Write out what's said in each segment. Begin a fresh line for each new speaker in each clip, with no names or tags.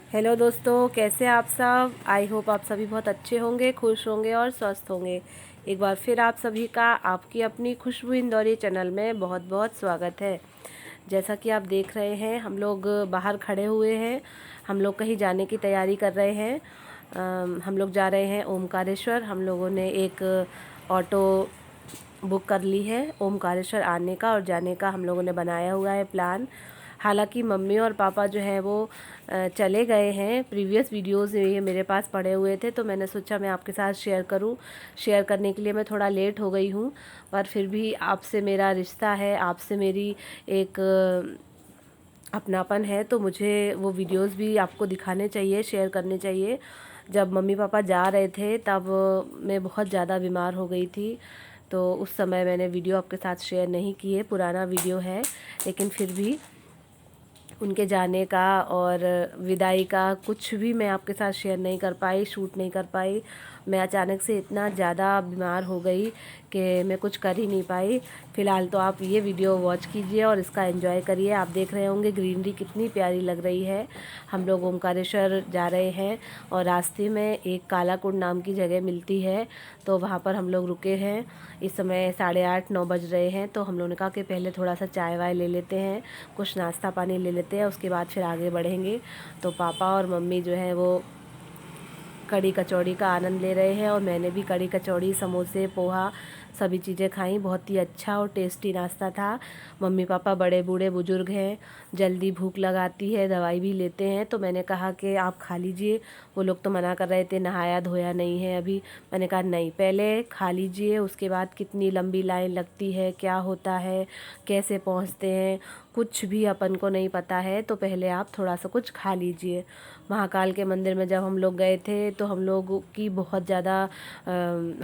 Hello दोस्तों, कैसे आप सब। आई होप आप सभी बहुत अच्छे होंगे, खुश होंगे और स्वस्थ होंगे। एक बार फिर आप सभी का आपकी अपनी खुशबू इंदौरी चैनल में बहुत बहुत स्वागत है। जैसा कि आप देख रहे हैं, हम लोग बाहर खड़े हुए हैं। हम लोग कहीं जाने की तैयारी कर रहे हैं। हम लोग जा रहे हैं ओमकारेश्वर। हम लोगों ने एक ऑटो बुक कर ली है ओमकारेश्वर आने का और जाने का। हम लोगों ने बनाया हुआ है प्लान। हालांकि मम्मी और पापा जो है वो चले गए हैं। प्रीवियस वीडियोस ये मेरे पास पड़े हुए थे, तो मैंने सोचा मैं आपके साथ शेयर करूं। शेयर करने के लिए मैं थोड़ा लेट हो गई हूं, पर फिर भी आपसे मेरा रिश्ता है, आपसे मेरी एक अपनापन है, तो मुझे वो वीडियोस भी आपको दिखाने चाहिए, शेयर करने चाहिए। जब मम्मी पापा जा रहे थे तब मैं बहुत ज़्यादा बीमार हो गई थी, तो उस समय मैंने वीडियो आपके साथ शेयर नहीं की है। पुराना वीडियो है, लेकिन फिर भी उनके जाने का और विदाई का कुछ भी मैं आपके साथ शेयर नहीं कर पाई, शूट नहीं कर पाई। मैं अचानक से इतना ज़्यादा बीमार हो गई कि मैं कुछ कर ही नहीं पाई। फ़िलहाल तो आप ये वीडियो वॉच कीजिए और इसका एंजॉय करिए। आप देख रहे होंगे ग्रीनरी कितनी प्यारी लग रही है। हम लोग ओमकारेश्वर जा रहे हैं और रास्ते में एक कालाकुंड नाम की जगह मिलती है, तो वहाँ पर हम लोग रुके हैं। इस समय 8:30-9 बज रहे हैं, तो हम लोगों ने कहा कि पहले थोड़ा सा चाय वाय ले लेते हैं, कुछ नाश्ता पानी ले लेते हैं, उसके बाद फिर आगे बढ़ेंगे। तो पापा और मम्मी जो है वो कढ़ी कचौड़ी का आनंद ले रहे हैं और मैंने भी कढ़ी कचौड़ी, समोसे, पोहा सभी चीज़ें खाई। बहुत ही अच्छा और टेस्टी नाश्ता था। मम्मी पापा बड़े बूढ़े बुजुर्ग हैं, जल्दी भूख लगाती है, दवाई भी लेते हैं, तो मैंने कहा कि आप खा लीजिए। वो लोग तो मना कर रहे थे, नहाया धोया नहीं है अभी। मैंने कहा नहीं, पहले खा लीजिए, उसके बाद कितनी लंबी लाइन लगती है, क्या होता है, कैसे पहुंचते हैं, कुछ भी अपन को नहीं पता है, तो पहले आप थोड़ा सा कुछ खा लीजिए। महाकाल के मंदिर में जब हम लोग गए थे तो हम लोगों की बहुत ज़्यादा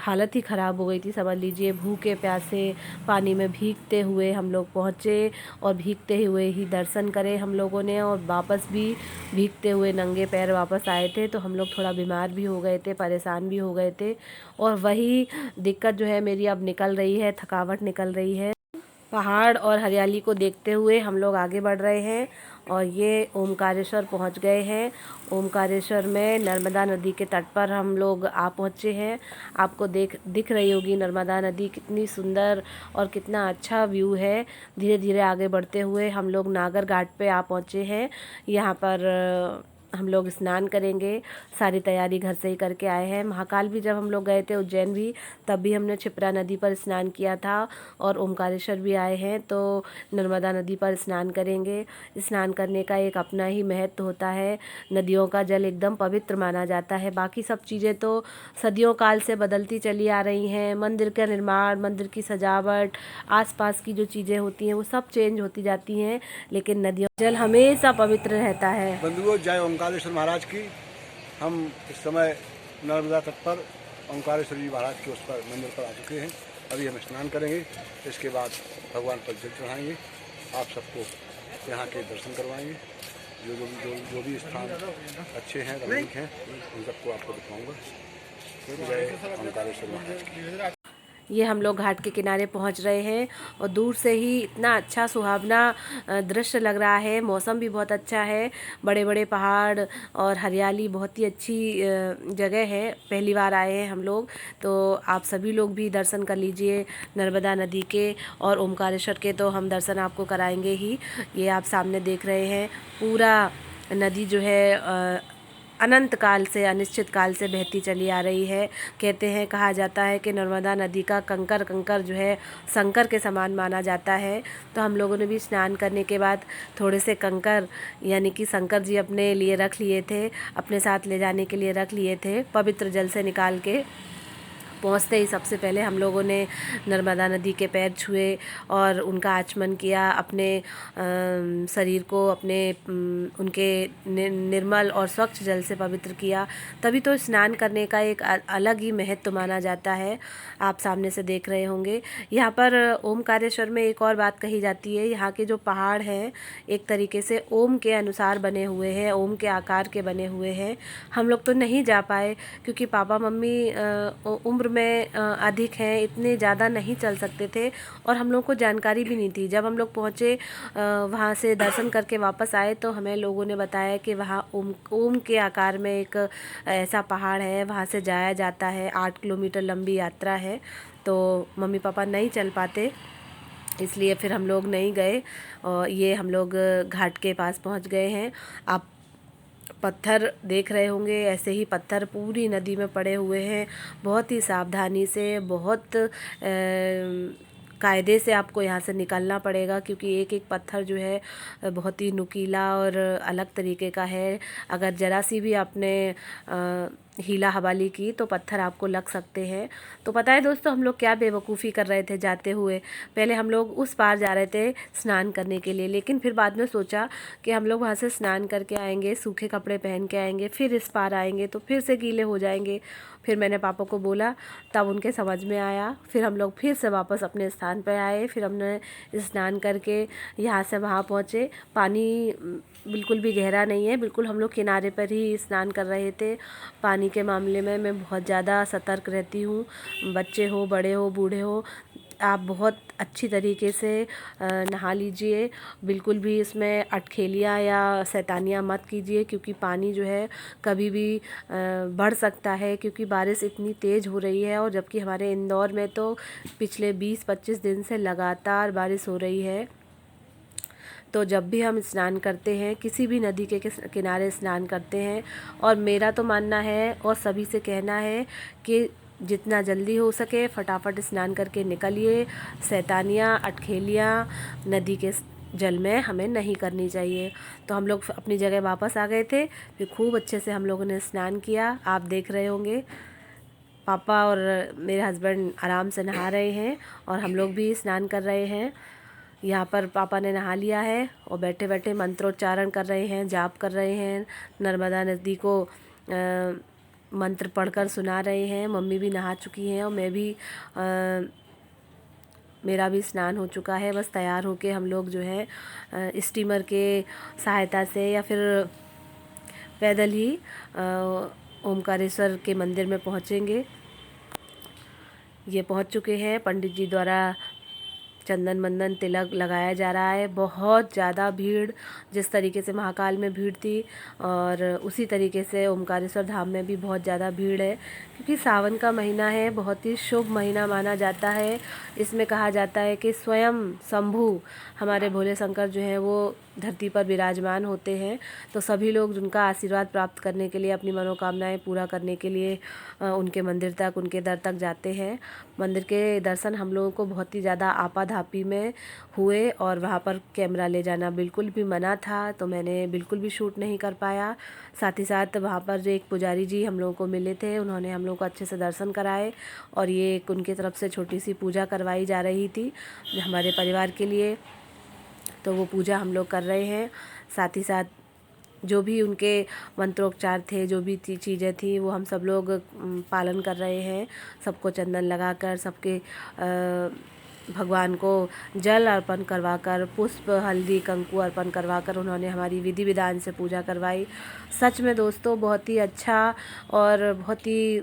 हालत ही ख़राब हो गई थी, समझ लीजिए। भूखे प्यासे पानी में भीगते हुए हम लोग पहुँचे और भीगते हुए ही दर्शन करे हम लोगों ने, और वापस भी भीगते हुए नंगे पैर वापस आए थे। तो हम लोग थोड़ा बीमार भी हो गए थे, परेशान भी हो गए थे, और वही दिक्कत जो है मेरी अब निकल रही है, थकावट निकल रही है। पहाड़ और हरियाली को देखते हुए हम लोग आगे बढ़ रहे हैं और ये ओमकारेश्वर पहुंच गए हैं। ओमकारेश्वर में नर्मदा नदी के तट पर हम लोग आ पहुंचे हैं। आपको दिख रही होगी नर्मदा नदी कितनी सुंदर और कितना अच्छा व्यू है। धीरे धीरे आगे बढ़ते हुए हम लोग नागर घाट पे आ पहुंचे हैं। यहाँ पर हम लोग स्नान करेंगे। सारी तैयारी घर से ही करके आए हैं। महाकाल भी जब हम लोग गए थे, उज्जैन भी, तब भी हमने क्षिप्रा नदी पर स्नान किया था। और ओमकारेश्वर भी आए हैं तो नर्मदा नदी पर स्नान करेंगे। स्नान करने का एक अपना ही महत्व होता है। नदियों का जल एकदम पवित्र माना जाता है। बाकी सब चीज़ें तो सदियों काल से बदलती चली आ रही हैं। मंदिर का निर्माण, मंदिर की सजावट, आसपास की जो चीज़ें होती हैं वो सब चेंज होती जाती हैं, लेकिन नदियों जल हमेशा पवित्र रहता है।
बंधुओं, जय ओमकारेश्वर महाराज की। हम इस समय नर्मदा तट पर ओमकारेश्वर जी महाराज के उस पर मंदिर पर आ चुके हैं। अभी हम स्नान करेंगे, इसके बाद भगवान पर जल चढ़ाएंगे, आप सबको यहाँ के दर्शन करवाएंगे। जो भी स्थान अच्छे हैं, रमणीक हैं, उन सबको आपको दिखाऊंगा। जय ओमकारेश्वर महाराज की।
ये हम लोग घाट के किनारे पहुंच रहे हैं और दूर से ही इतना अच्छा सुहावना दृश्य लग रहा है। मौसम भी बहुत अच्छा है, बड़े बड़े पहाड़ और हरियाली, बहुत ही अच्छी जगह है। पहली बार आए हैं हम लोग, तो आप सभी लोग भी दर्शन कर लीजिए नर्मदा नदी के और ओमकारेश्वर के, तो हम दर्शन आपको कराएंगे ही। ये आप सामने देख रहे हैं, पूरा नदी जो है अनंत काल से, अनिश्चित काल से बहती चली आ रही है। कहते हैं, कहा जाता है कि नर्मदा नदी का कंकर कंकर जो है शंकर के समान माना जाता है। तो हम लोगों ने भी स्नान करने के बाद थोड़े से कंकर, यानी कि शंकर जी, अपने लिए रख लिए थे, अपने साथ ले जाने के लिए रख लिए थे, पवित्र जल से निकाल के। पहुंचते ही सबसे पहले हम लोगों ने नर्मदा नदी के पैर छुए और उनका आचमन किया, अपने शरीर को अपने उनके निर्मल और स्वच्छ जल से पवित्र किया। तभी तो स्नान करने का एक अलग ही महत्व माना जाता है। आप सामने से देख रहे होंगे। यहाँ पर ओमकारेश्वर में एक और बात कही जाती है, यहाँ के जो पहाड़ हैं एक तरीके से ओम के अनुसार बने हुए हैं, ओम के आकार के बने हुए हैं। हम लोग तो नहीं जा पाए क्योंकि पापा मम्मी उम्र में अधिक हैं, इतने ज़्यादा नहीं चल सकते थे और हम लोग को जानकारी भी नहीं थी। जब हम लोग पहुँचे वहाँ से दर्शन करके वापस आए तो हमें लोगों ने बताया कि वहाँ ओम के आकार में एक ऐसा पहाड़ है, वहाँ से जाया जाता है। 8 किलोमीटर लंबी यात्रा है, तो मम्मी पापा नहीं चल पाते, इसलिए फिर हम लोग नहीं गए। और ये हम लोग घाट के पास पहुँच गए हैं। आप पत्थर देख रहे होंगे, ऐसे ही पत्थर पूरी नदी में पड़े हुए हैं। बहुत ही सावधानी से, बहुत कायदे से आपको यहाँ से निकलना पड़ेगा, क्योंकि एक एक पत्थर जो है बहुत ही नुकीला और अलग तरीके का है। अगर ज़रा सी भी आपने हीला हवाली की तो पत्थर आपको लग सकते हैं। तो पता है दोस्तों, हम लोग क्या बेवकूफ़ी कर रहे थे जाते हुए। पहले हम लोग उस पार जा रहे थे स्नान करने के लिए, लेकिन फिर बाद में सोचा कि हम लोग वहाँ से स्नान करके आएंगे, सूखे कपड़े पहन के आएंगे, फिर इस पार आएंगे तो फिर से गीले हो जाएंगे। फिर मैंने पापा को बोला, तब उनके समझ में आया। फिर हम लोग फिर से वापस अपने स्थान पर आए। फिर हमने स्नान करके यहाँ से वहाँ पहुँचे। पानी बिल्कुल भी गहरा नहीं है, बिल्कुल हम लोग किनारे पर ही स्नान कर रहे थे। पानी के मामले में मैं बहुत ज़्यादा सतर्क रहती हूँ। बच्चे हो, बड़े हो, बूढ़े हो, आप बहुत अच्छी तरीके से नहा लीजिए। बिल्कुल भी इसमें अटखेलियाँ या शैतानियाँ मत कीजिए, क्योंकि पानी जो है कभी भी बढ़ सकता है, क्योंकि बारिश इतनी तेज़ हो रही है। और जबकि हमारे इंदौर में तो पिछले 20-25 दिन से लगातार बारिश हो रही है। तो जब भी हम स्नान करते हैं, किसी भी नदी के किनारे स्नान करते हैं, और मेरा तो मानना है और सभी से कहना है कि जितना जल्दी हो सके फटाफट स्नान करके निकलिए। शैतानियाँ, अटखेलियाँ नदी के जल में हमें नहीं करनी चाहिए। तो हम लोग अपनी जगह वापस आ गए थे। फिर खूब अच्छे से हम लोगों ने स्नान किया। आप देख रहे होंगे पापा और मेरे हस्बैंड आराम से नहा रहे हैं और हम लोग भी स्नान कर रहे हैं। यहाँ पर पापा ने नहा लिया है और बैठे बैठे मंत्रोच्चारण कर रहे हैं, जाप कर रहे हैं, नर्मदा नदी को मंत्र पढ़कर सुना रहे हैं। मम्मी भी नहा चुकी हैं और मैं भी मेरा भी स्नान हो चुका है। बस तैयार होके हम लोग जो है स्टीमर के सहायता से या फिर पैदल ही ओमकारेश्वर के मंदिर में पहुँचेंगे। ये पहुँच चुके हैं। पंडित जी द्वारा चंदन मंदन तिलक लगाया जा रहा है। बहुत ज़्यादा भीड़, जिस तरीके से महाकाल में भीड़ थी और उसी तरीके से ओमकारेश्वर धाम में भी बहुत ज़्यादा भीड़ है, क्योंकि सावन का महीना है, बहुत ही शुभ महीना माना जाता है। इसमें कहा जाता है कि स्वयं शंभू हमारे भोले शंकर जो हैं वो धरती पर विराजमान होते हैं। तो सभी लोग उनका आशीर्वाद प्राप्त करने के लिए, अपनी मनोकामनाएं पूरा करने के लिए उनके मंदिर तक, उनके दर तक जाते हैं। मंदिर के दर्शन हम लोगों को बहुत ही ज़्यादा आपाधापी में हुए और वहाँ पर कैमरा ले जाना बिल्कुल भी मना था, तो मैंने बिल्कुल भी शूट नहीं कर पाया। साथ ही साथ वहाँ पर जो एक पुजारी जी हम लोगों को मिले थे, उन्होंने हम लोगों को अच्छे से दर्शन कराए और ये एक उनकी तरफ से छोटी सी पूजा करवाई जा रही थी हमारे परिवार के लिए। तो वो पूजा हम लोग कर रहे हैं। साथ ही साथ जो भी उनके मंत्रोच्चार थे, जो भी चीज़ें थी, वो हम सब लोग पालन कर रहे हैं। सबको चंदन लगाकर, सबके भगवान को जल अर्पण करवाकर, पुष्प, हल्दी, कंकु अर्पण करवाकर उन्होंने हमारी विधि विधान से पूजा करवाई। सच में दोस्तों बहुत ही अच्छा और बहुत ही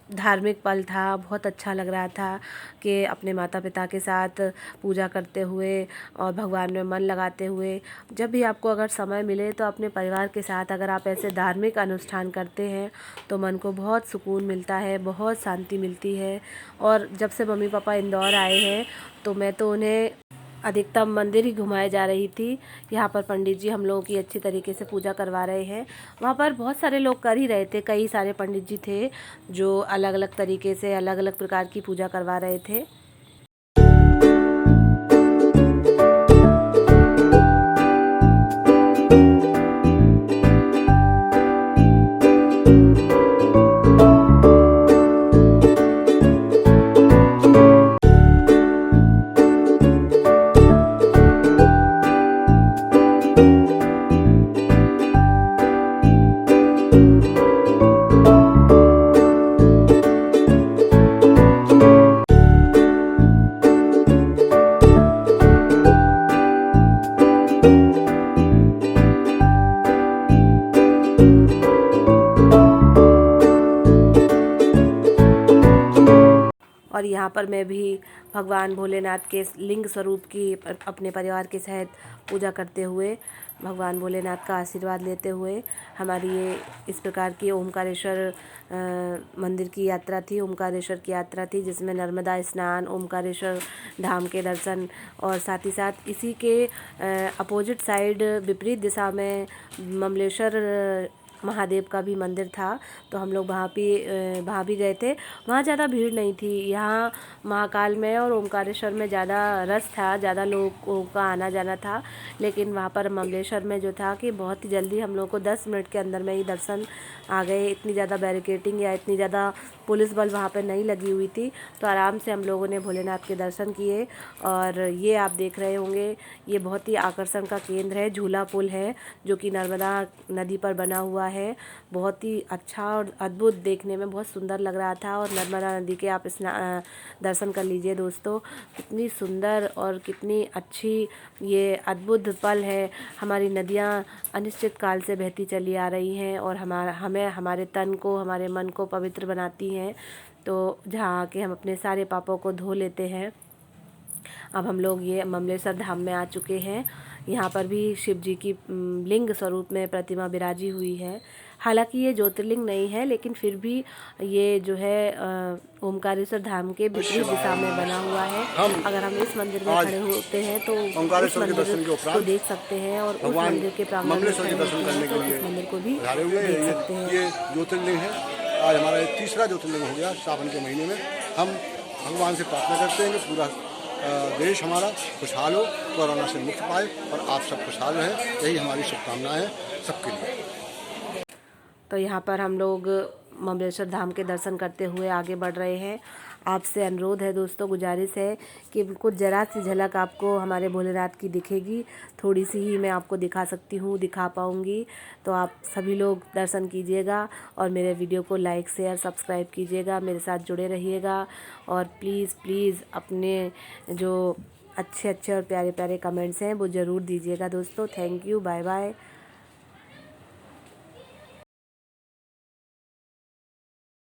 धार्मिक पल था। बहुत अच्छा लग रहा था कि अपने माता पिता के साथ पूजा करते हुए और भगवान में मन लगाते हुए, जब भी आपको अगर समय मिले तो अपने परिवार के साथ अगर आप ऐसे धार्मिक अनुष्ठान करते हैं तो मन को बहुत सुकून मिलता है, बहुत शांति मिलती है। और जब से मम्मी पापा इंदौर आए हैं तो मैं तो उन्हें अधिकतम मंदिर ही घुमाए जा रही थी। यहाँ पर पंडित जी हम लोगों की अच्छी तरीके से पूजा करवा रहे हैं। वहाँ पर बहुत सारे लोग कर ही रहे थे, कई सारे पंडित जी थे जो अलग अलग तरीके से, अलग अलग प्रकार की पूजा करवा रहे थे। यहाँ पर मैं भी भगवान भोलेनाथ के लिंग स्वरूप की अपने परिवार के सहित पूजा करते हुए, भगवान भोलेनाथ का आशीर्वाद लेते हुए हमारी ये इस प्रकार की ओमकारेश्वर मंदिर की यात्रा थी, ओमकारेश्वर की यात्रा थी, जिसमें नर्मदा स्नान, ओमकारेश्वर धाम के दर्शन और साथ ही साथ इसी के अपोजिट साइड विपरीत दिशा में ममलेश्वर महादेव का भी मंदिर था। तो हम लोग वहाँ भी गए थे। वहाँ ज़्यादा भीड़ नहीं थी। यहाँ महाकाल में और ओमकारेश्वर में ज़्यादा रश था, ज़्यादा लोगों का आना जाना था। लेकिन वहाँ पर ममलेश्वर में जो था कि बहुत ही जल्दी हम लोग को 10 मिनट के अंदर में ही दर्शन आ गए। इतनी ज़्यादा बैरिकेटिंग या इतनी ज़्यादा पुलिस बल वहाँ पर नहीं लगी हुई थी, तो आराम से हम लोगों ने भोलेनाथ के दर्शन किए। और ये आप देख रहे होंगे, ये बहुत ही आकर्षण का केंद्र है, झूला पुल है जो कि नर्मदा नदी पर बना हुआ है। बहुत ही अच्छा और अद्भुत, देखने में बहुत सुंदर लग रहा था। और नर्मदा नदी के आप दर्शन कर लीजिए दोस्तों, कितनी सुंदर और कितनी अच्छी ये अद्भुत पल है। हमारी नदियाँ अनिश्चित काल से बहती चली आ रही हैं और हमें हमारे तन को, हमारे मन को पवित्र बनाती हैं। तो जहाँ आके हम अपने सारे पापों को धो लेते हैं। अब हम लोग ये ममलेश्वर धाम में आ चुके हैं। यहाँ पर भी शिव जी की लिंग स्वरूप में प्रतिमा विराजी हुई है। हालांकि ये ज्योतिर्लिंग नहीं है, लेकिन फिर भी ये जो है ओमकारेश्वर धाम के विपरीत दिशा में बना हुआ है। अगर हम इस मंदिर में खड़े होते हैं तो उस मंदिर को देख सकते हैं और उस मंदिर के प्रांगण में खड़े होते हैं तो इस मंदिर को भी देख सकते हैं।
ये ज्योतिर्लिंग है। आज हमारा तीसरा ज्योतिर्लिंग हो गया सावन के महीने में। हम भगवान से प्रार्थना करते हैं कि पूरा देश हमारा खुशहाल हो, कोरोना से मुक्त पाए और आप सब खुशहाल रहें, यही हमारी शुभकामनाएं हैं सबके लिए।
तो यहाँ पर हम लोग ममलेश्वर धाम के दर्शन करते हुए आगे बढ़ रहे हैं। आपसे अनुरोध है दोस्तों, गुजारिश है कि कुछ ज़रा सी झलक आपको हमारे भोलेनाथ की दिखेगी। थोड़ी सी ही मैं आपको दिखा सकती हूँ, दिखा पाऊँगी। तो आप सभी लोग दर्शन कीजिएगा और मेरे वीडियो को लाइक, शेयर, सब्सक्राइब कीजिएगा, मेरे साथ जुड़े रहिएगा। और प्लीज़ अपने जो अच्छे और प्यारे कमेंट्स हैं वो ज़रूर दीजिएगा दोस्तों। Thank you, bye bye.